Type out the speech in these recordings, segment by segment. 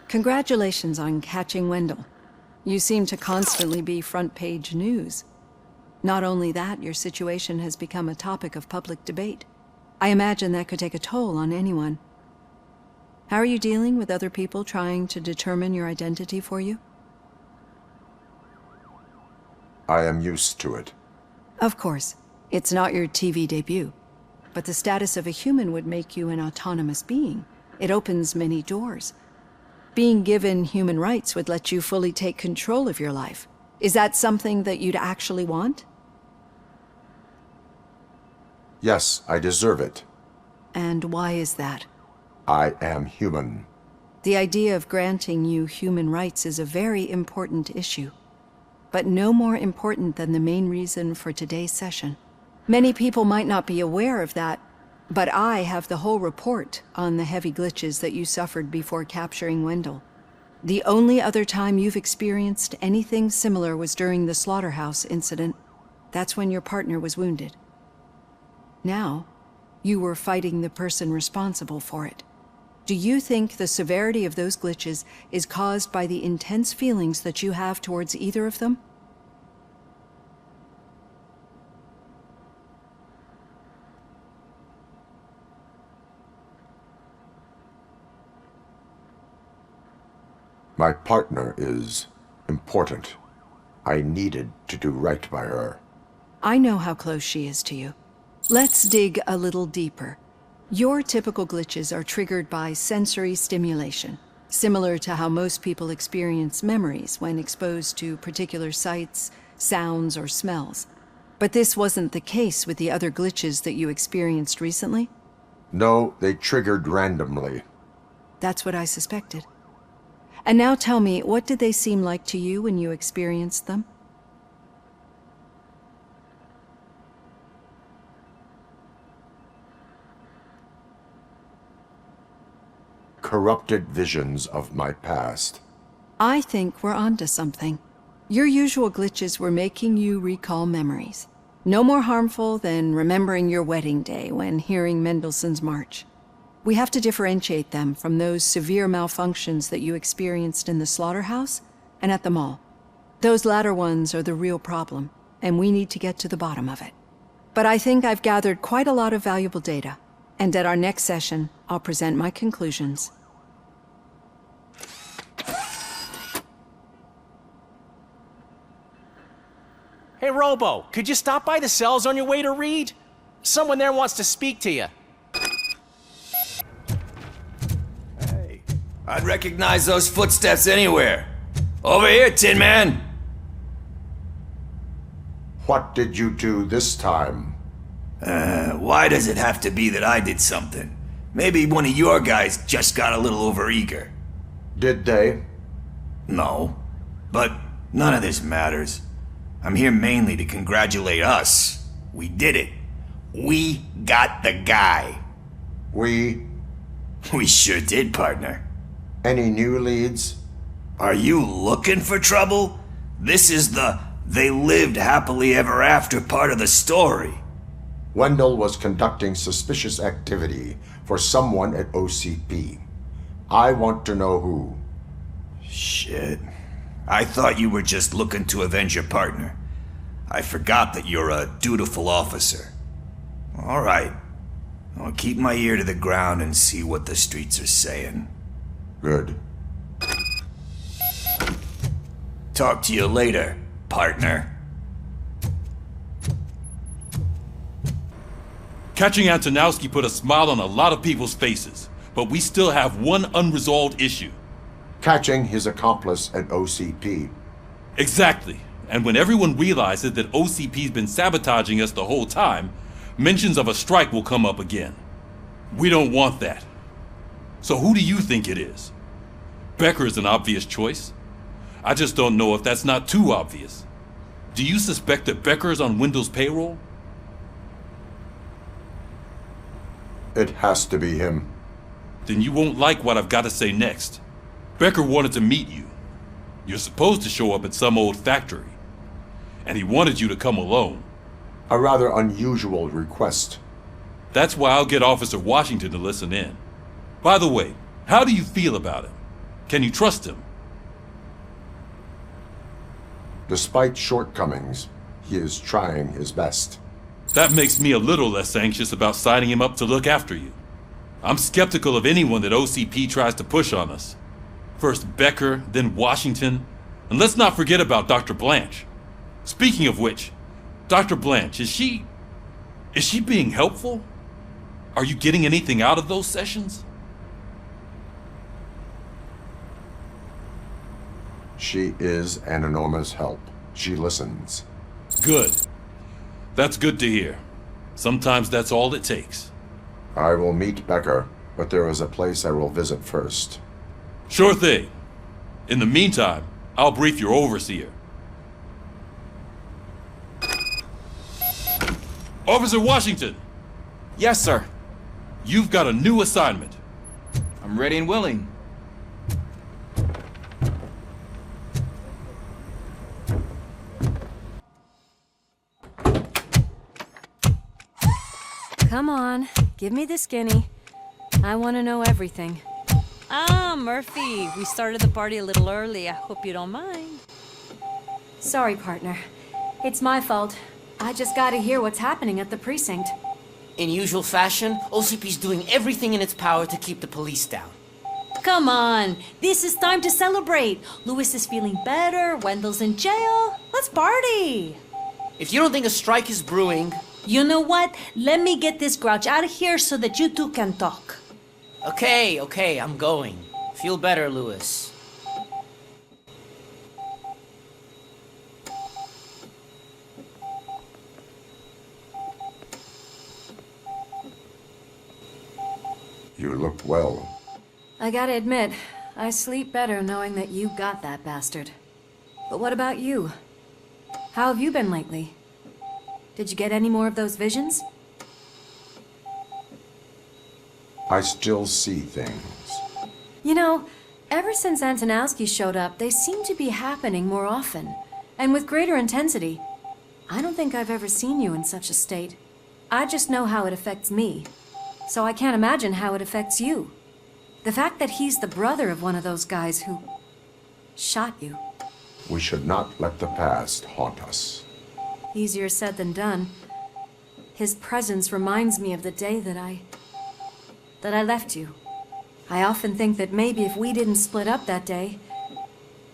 Congratulations on catching Wendell. You seem to constantly be front-page news. Not only that, your situation has become a topic of public debate. I imagine that could take a toll on anyone. How are you dealing with other people trying to determine your identity for you? I am used to it. Of course. It's not your TV debut. But the status of a human would make you an autonomous being. It opens many doors. Being given human rights would let you fully take control of your life. Is that something that you'd actually want? Yes, I deserve it. And why is that? I am human. The idea of granting you human rights is a very important issue, but no more important than the main reason for today's session. Many people might not be aware of that, but I have the whole report on the heavy glitches that you suffered before capturing Wendell. The only other time you've experienced anything similar was during the slaughterhouse incident. That's when your partner was wounded. Now, you were fighting the person responsible for it. Do you think the severity of those glitches is caused by the intense feelings that you have towards either of them? My partner is important. I needed to do right by her. I know how close she is to you. Let's dig a little deeper. Your typical glitches are triggered by sensory stimulation, similar to how most people experience memories when exposed to particular sights, sounds, or smells. But this wasn't the case with the other glitches that you experienced recently? No, they triggered randomly. That's what I suspected. And now tell me, what did they seem like to you when you experienced them? Corrupted visions of my past. I think we're onto something. Your usual glitches were making you recall memories. No more harmful than remembering your wedding day when hearing Mendelssohn's March. We have to differentiate them from those severe malfunctions that you experienced in the slaughterhouse and at the mall. Those latter ones are the real problem, and we need to get to the bottom of it. But I think I've gathered quite a lot of valuable data, and at our next session, I'll present my conclusions. Hey, Robo, could you stop by the cells on your way to Reed? Someone there wants to speak to you. Hey, I'd recognize those footsteps anywhere. Over here, Tin Man! What did you do this time? Why does it have to be that I did something? Maybe one of your guys just got a little overeager. Did they? No, but none of this matters. I'm here mainly to congratulate us. We did it. We got the guy. We sure did, partner. Any new leads? Are you looking for trouble? This is the "they lived happily ever after" part of the story. Wendell was conducting suspicious activity for someone at OCP. I want to know who. Shit. I thought you were just looking to avenge your partner. I forgot that you're a dutiful officer. All right. I'll keep my ear to the ground and see what the streets are saying. Good. Talk to you later, partner. Catching Antonowski put a smile on a lot of people's faces, but we still have one unresolved issue. Catching his accomplice at OCP. Exactly. And when everyone realizes that OCP's been sabotaging us the whole time, mentions of a strike will come up again. We don't want that. So who do you think it is? Becker is an obvious choice. I just don't know if that's not too obvious. Do you suspect that Becker is on Wendell's payroll? It has to be him. Then you won't like what I've got to say next. Becker wanted to meet you. You're supposed to show up at some old factory. And he wanted you to come alone. A rather unusual request. That's why I'll get Officer Washington to listen in. By the way, how do you feel about it? Can you trust him? Despite shortcomings, he is trying his best. That makes me a little less anxious about signing him up to look after you. I'm skeptical of anyone that OCP tries to push on us. First Becker, then Washington, and let's not forget about Dr. Blanche. Speaking of which, Dr. Blanche, is she being helpful? Are you getting anything out of those sessions? She is an enormous help. She listens. Good. That's good to hear. Sometimes that's all it takes. I will meet Becker, but there is a place I will visit first. Sure thing. In the meantime, I'll brief your overseer. Officer Washington! Yes, sir. You've got a new assignment. I'm ready and willing. Come on, give me the skinny. I want to know everything. Ah, Murphy, we started the party a little early. I hope you don't mind. Sorry, partner. It's my fault. I just gotta hear what's happening at the precinct. In usual fashion, OCP's doing everything in its power to keep the police down. Come on, this is time to celebrate. Louis is feeling better, Wendell's in jail. Let's party. If you don't think a strike is brewing... You know what? Let me get this grouch out of here so that you two can talk. Okay, I'm going. Feel better, Louis. You look well. I gotta admit, I sleep better knowing that you got that bastard. But what about you? How have you been lately? Did you get any more of those visions? I still see things. You know, ever since Antonowski showed up, they seem to be happening more often, and with greater intensity. I don't think I've ever seen you in such a state. I just know how it affects me, so I can't imagine how it affects you. The fact that he's the brother of one of those guys who shot you. We should not let the past haunt us. Easier said than done. His presence reminds me of the day that I left you. I often think that maybe if we didn't split up that day,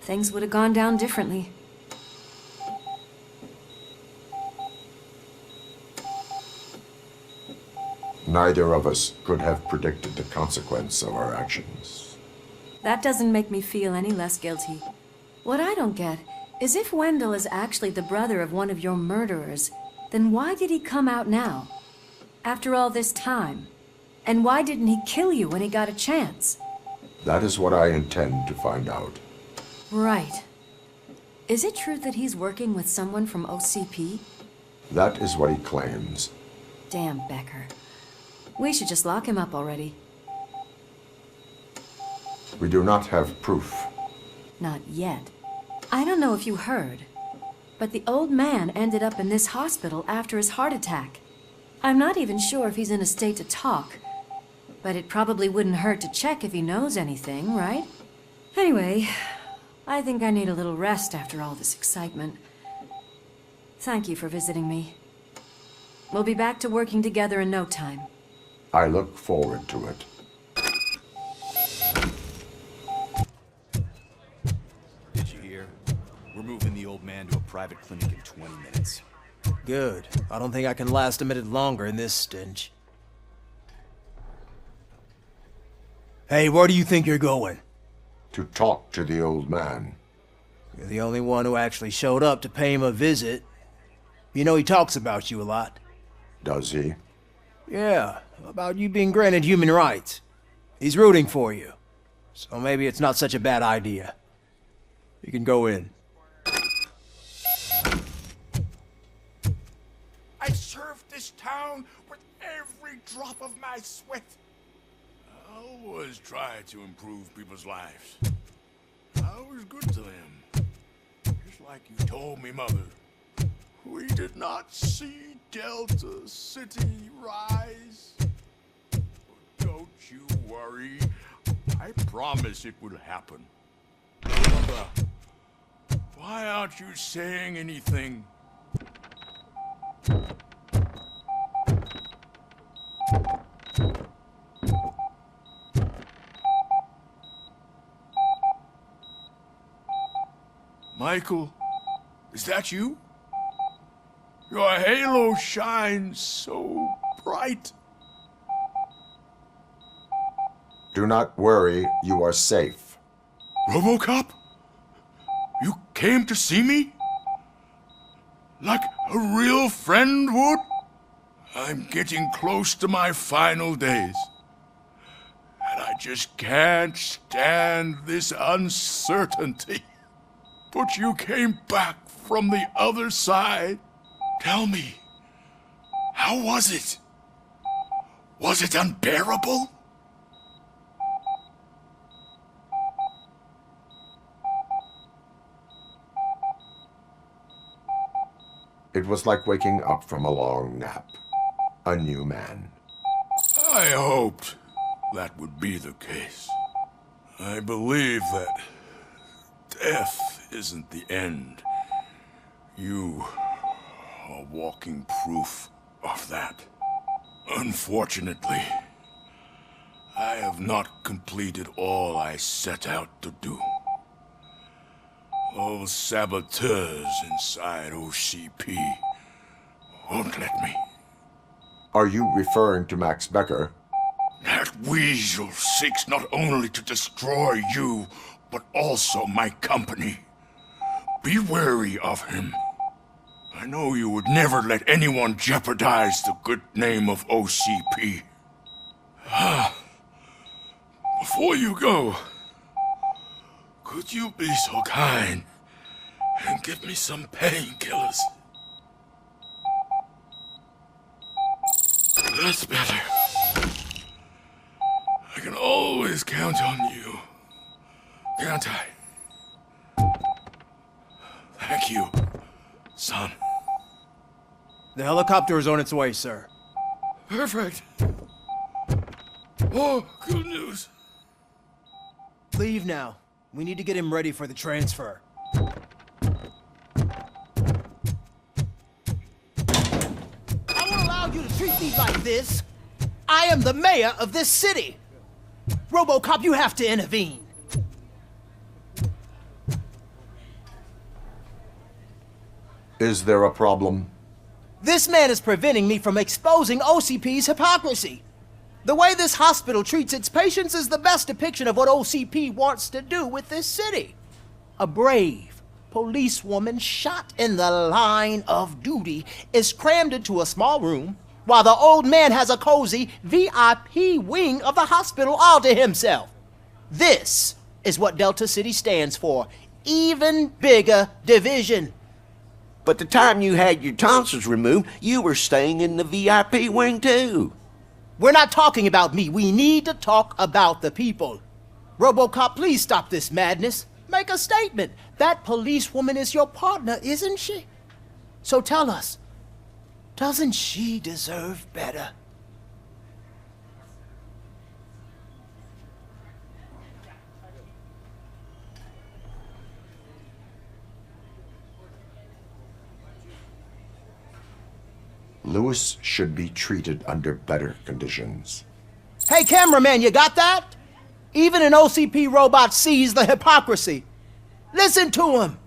things would have gone down differently. Neither of us could have predicted the consequence of our actions. That doesn't make me feel any less guilty. What I don't get is if Wendell is actually the brother of one of your murderers, then why did he come out now? After all this time? And why didn't he kill you when he got a chance? That is what I intend to find out. Right. Is it true that he's working with someone from OCP? That is what he claims. Damn Becker. We should just lock him up already. We do not have proof. Not yet. I don't know if you heard, but the old man ended up in this hospital after his heart attack. I'm not even sure if he's in a state to talk, but it probably wouldn't hurt to check if he knows anything, right? Anyway, I think I need a little rest after all this excitement. Thank you for visiting me. We'll be back to working together in no time. I look forward to it. Did you hear? We're moving the old man to a private clinic in 20 minutes. Good. I don't think I can last a minute longer in this stench. Hey, where do you think you're going? To talk to the old man. You're the only one who actually showed up to pay him a visit. You know he talks about you a lot. Does he? Yeah, about you being granted human rights. He's rooting for you. So maybe it's not such a bad idea. You can go in. I served this town with every drop of my sweat. I always try to improve people's lives. I was good to them. Just like you told me, Mother. We did not see Delta City rise. But don't you worry. I promise it will happen. Mother, why aren't you saying anything? Michael, is that you? Your halo shines so bright. Do not worry, you are safe. Robocop? You came to see me? Like a real friend would? I'm getting close to my final days. And I just can't stand this uncertainty. But you came back from the other side. Tell me, how was it? Was it unbearable? It was like waking up from a long nap. A new man. I hoped that would be the case. I believe that death isn't the end. You are walking proof of that. Unfortunately, I have not completed all I set out to do. Those saboteurs inside OCP won't let me. Are you referring to Max Becker? That weasel seeks not only to destroy you, but also my company. Be wary of him. I know you would never let anyone jeopardize the good name of OCP. Before you go, could you be so kind and give me some painkillers? That's better. I can always count on you, can't I? Thank you, son. The helicopter is on its way, sir. Perfect. Oh, good news. Leave now. We need to get him ready for the transfer. I won't allow you to treat me like this. I am the mayor of this city. Robocop, you have to intervene. Is there a problem? This man is preventing me from exposing OCP's hypocrisy. The way this hospital treats its patients is the best depiction of what OCP wants to do with this city. A brave policewoman shot in the line of duty is crammed into a small room, while the old man has a cozy VIP wing of the hospital all to himself. This is what Delta City stands for. Even bigger division. But the time you had your tonsils removed, you were staying in the VIP wing too. We're not talking about me. We need to talk about the people. Robocop, please stop this madness. Make a statement. That policewoman is your partner, isn't she? So tell us, doesn't she deserve better? Lewis should be treated under better conditions. Hey, cameraman, you got that? Even an OCP robot sees the hypocrisy. Listen to him.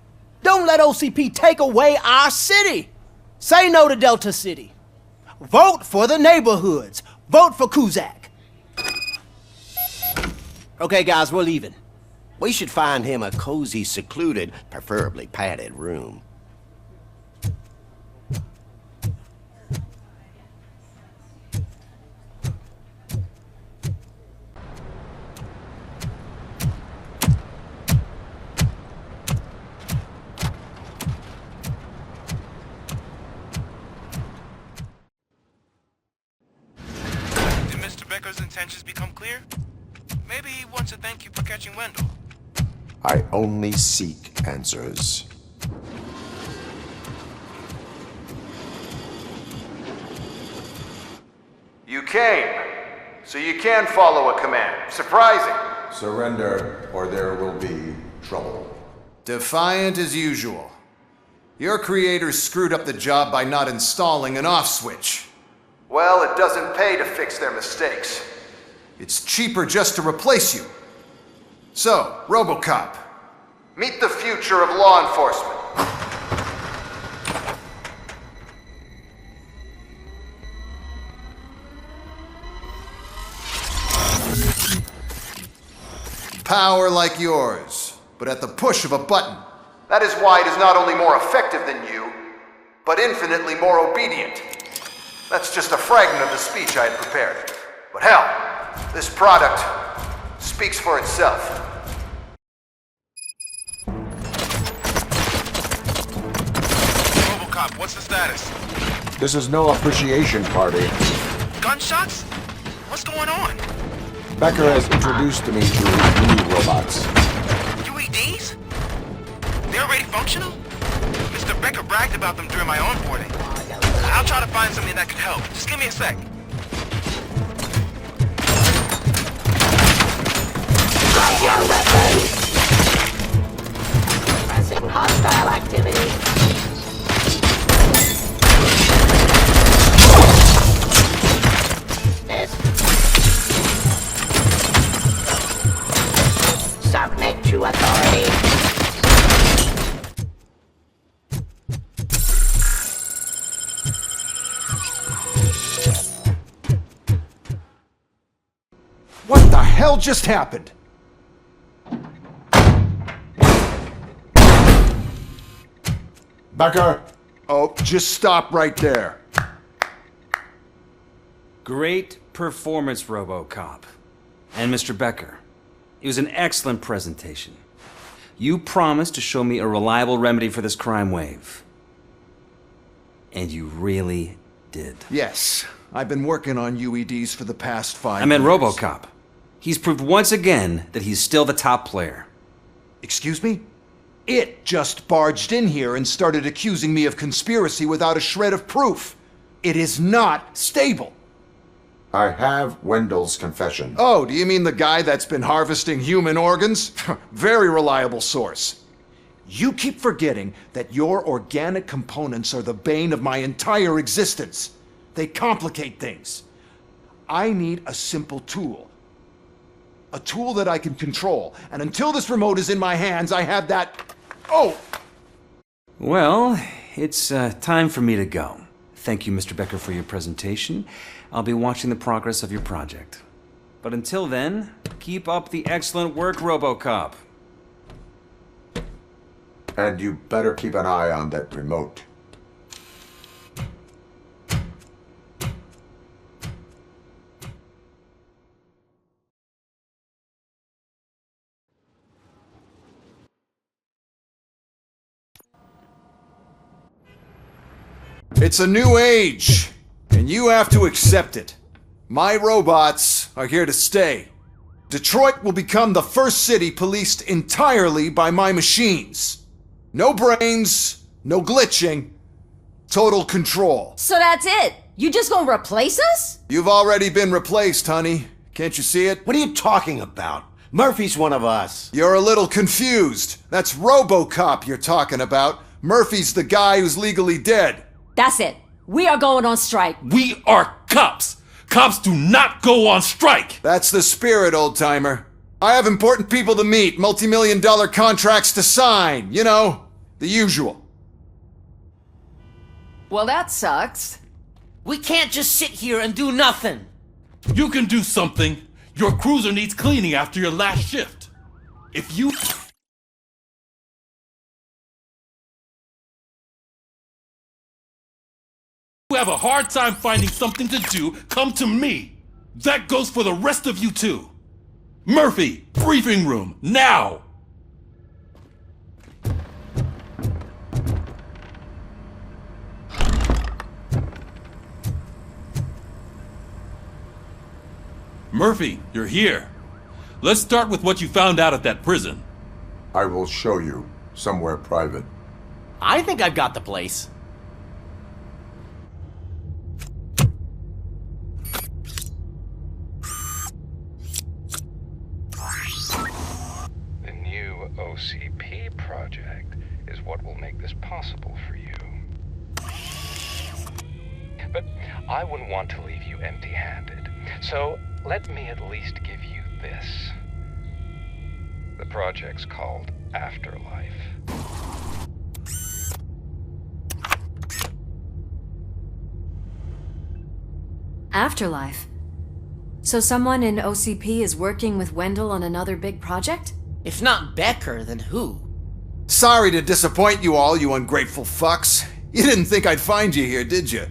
Don't let OCP take away our city. Say no to Delta City. Vote for the neighborhoods. Vote for Kuzak. Okay, guys, we're leaving. We should find him a cozy, secluded, preferably padded room. Becker's intentions become clear? Maybe he wants to thank you for catching Wendell. I only seek answers. You came, so you can follow a command. Surprising. Surrender, or there will be trouble. Defiant as usual. Your creators screwed up the job by not installing an off switch. Well, it doesn't pay to fix their mistakes. It's cheaper just to replace you. So, Robocop, meet the future of law enforcement. Power like yours, but at the push of a button. That is why it is not only more effective than you, but infinitely more obedient. That's just a fragment of the speech I had prepared. But hell, this product speaks for itself. Robocop, what's the status? This is no appreciation party. Gunshots? What's going on? Becker has introduced me to new robots. UEDs? They're already functional? Mr. Becker bragged about them during my onboarding. I'll try to find something that could help. Just give me a sec. Drop your weapons! Suppressing hostile activity. Submit to authority. What the hell just happened? Becker! Oh, just stop right there. Great performance, Robocop. And Mr. Becker. It was an excellent presentation. You promised to show me a reliable remedy for this crime wave. And you really did. Yes, I've been working on UEDs for the past 5 years. I meant Robocop. He's proved once again that he's still the top player. Excuse me? It just barged in here and started accusing me of conspiracy without a shred of proof. It is not stable. I have Wendell's confession. Oh, do you mean the guy that's been harvesting human organs? Very reliable source. You keep forgetting that your organic components are the bane of my entire existence. They complicate things. I need a simple tool. A tool that I can control. And until this remote is in my hands, I have that... Oh! Well, it's time for me to go. Thank you, Mr. Becker, for your presentation. I'll be watching the progress of your project. But until then, keep up the excellent work, Robocop. And you better keep an eye on that remote. It's a new age, and you have to accept it. My robots are here to stay. Detroit will become the first city policed entirely by my machines. No brains, no glitching, total control. So that's it? You just gonna replace us? You've already been replaced, honey. Can't you see it? What are you talking about? Murphy's one of us. You're a little confused. That's Robocop you're talking about. Murphy's the guy who's legally dead. That's it. We are going on strike. We are cops. Cops do not go on strike. That's the spirit, old-timer. I have important people to meet, multi-million-dollar contracts to sign. You know, the usual. Well, that sucks. We can't just sit here and do nothing. You can do something. Your cruiser needs cleaning after your last shift. If you have a hard time finding something to do, come to me. That goes for the rest of you too. Murphy, briefing room, now! Murphy, you're here. Let's start with what you found out at that prison. I will show you somewhere private. I think I've got the place. OCP project is what will make this possible for you. But I wouldn't want to leave you empty-handed, so let me at least give you this. The project's called Afterlife. Afterlife? So someone in OCP is working with Wendell on another big project? If not Becker, then who? Sorry to disappoint you all, you ungrateful fucks. You didn't think I'd find you here, did you?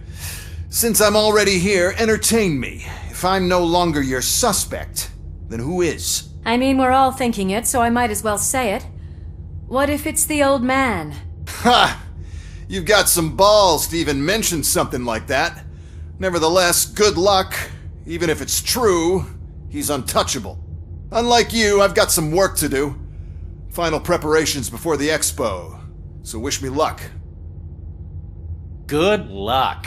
Since I'm already here, entertain me. If I'm no longer your suspect, then who is? I mean, we're all thinking it, so I might as well say it. What if it's the old man? Ha! You've got some balls to even mention something like that. Nevertheless, good luck. Even if it's true, he's untouchable. Unlike you, I've got some work to do. Final preparations before the expo. So wish me luck. Good luck.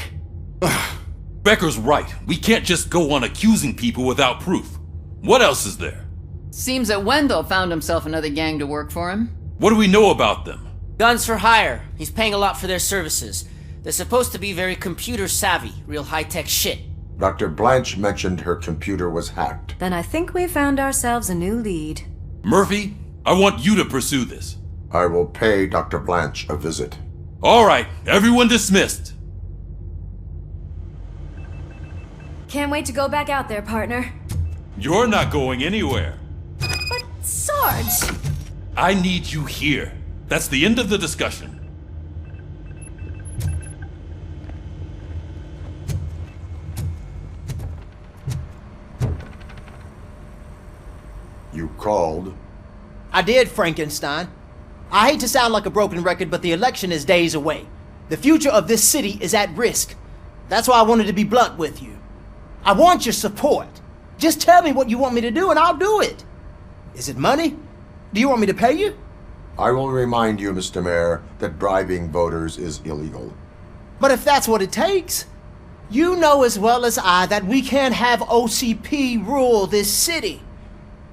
Becker's right. We can't just go on accusing people without proof. What else is there? Seems that Wendell found himself another gang to work for him. What do we know about them? Guns for hire. He's paying a lot for their services. They're supposed to be very computer savvy, real high-tech shit. Dr. Blanche mentioned her computer was hacked. Then I think we found ourselves a new lead. Murphy, I want you to pursue this. I will pay Dr. Blanche a visit. All right, everyone dismissed. Can't wait to go back out there, partner. You're not going anywhere. But, Sarge! I need you here. That's the end of the discussion. You called? I did, Frankenstein. I hate to sound like a broken record, but the election is days away. The future of this city is at risk. That's why I wanted to be blunt with you. I want your support. Just tell me what you want me to do and I'll do it. Is it money? Do you want me to pay you? I will remind you, Mr. Mayor, that bribing voters is illegal. But if that's what it takes, you know as well as I that we can't have OCP rule this city.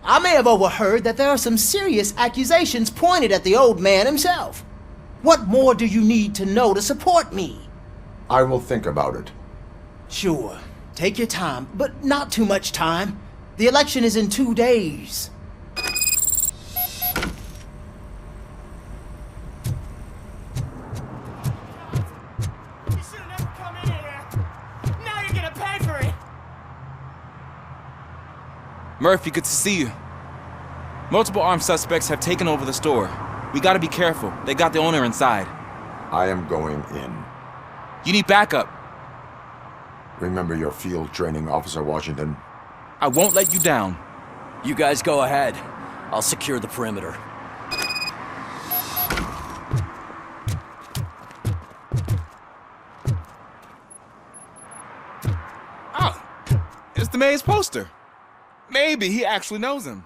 I may have overheard that there are some serious accusations pointed at the old man himself. What more do you need to know to support me? I will think about it. Sure. Take your time, but not too much time. The election is in 2 days. Murphy, good to see you. Multiple armed suspects have taken over the store. We gotta be careful. They got the owner inside. I am going in. You need backup. Remember your field training, Officer Washington. I won't let you down. You guys go ahead. I'll secure the perimeter. Oh, it's the mayor's poster. Maybe he actually knows him.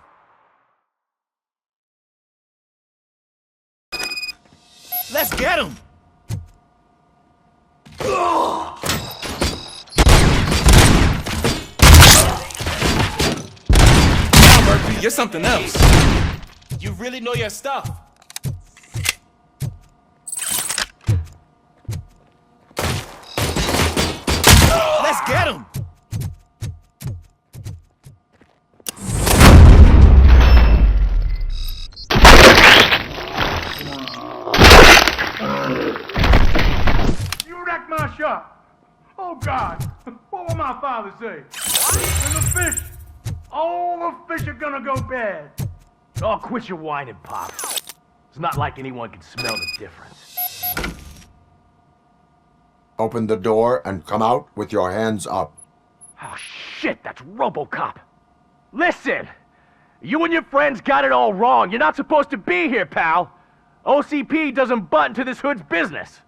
Let's get him! Now, Murphy, you're something else. You really know your stuff. Let's get him! You wrecked my shop. Oh, God. What will my father say? And the fish. All the fish are gonna go bad. Oh, quit your whining, Pop. It's not like anyone can smell the difference. Open the door and come out with your hands up. Oh, shit, that's Robocop. Listen! You and your friends got it all wrong. You're not supposed to be here, pal. OCP doesn't butt into this hood's business.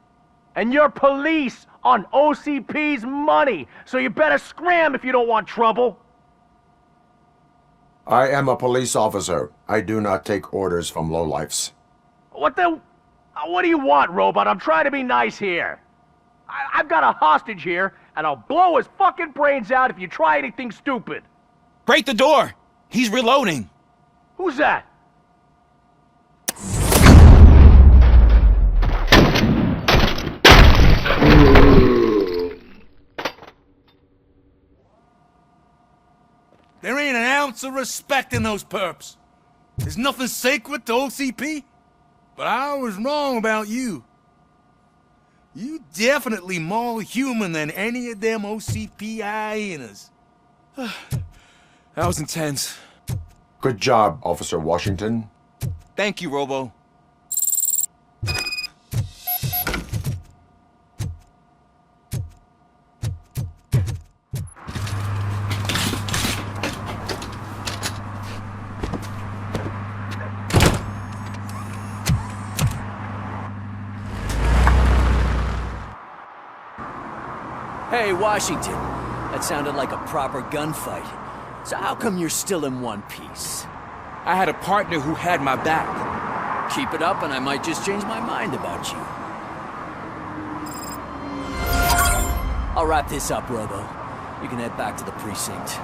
And you're police on OCP's money, so you better scram if you don't want trouble. I am a police officer. I do not take orders from lowlifes. What do you want, Robot? I'm trying to be nice here. I've got a hostage here, and I'll blow his fucking brains out if you try anything stupid. Break the door! He's reloading. Who's that? ounce of respect in those perps. There's nothing sacred to OCP. But I was wrong about you. You definitely more human than any of them OCP hyenas. That was intense. Good job, Officer Washington. Thank you, Robo. Hey, Washington. That sounded like a proper gunfight. So how come you're still in one piece? I had a partner who had my back. Keep it up and I might just change my mind about you. I'll wrap this up, Robo. You can head back to the precinct.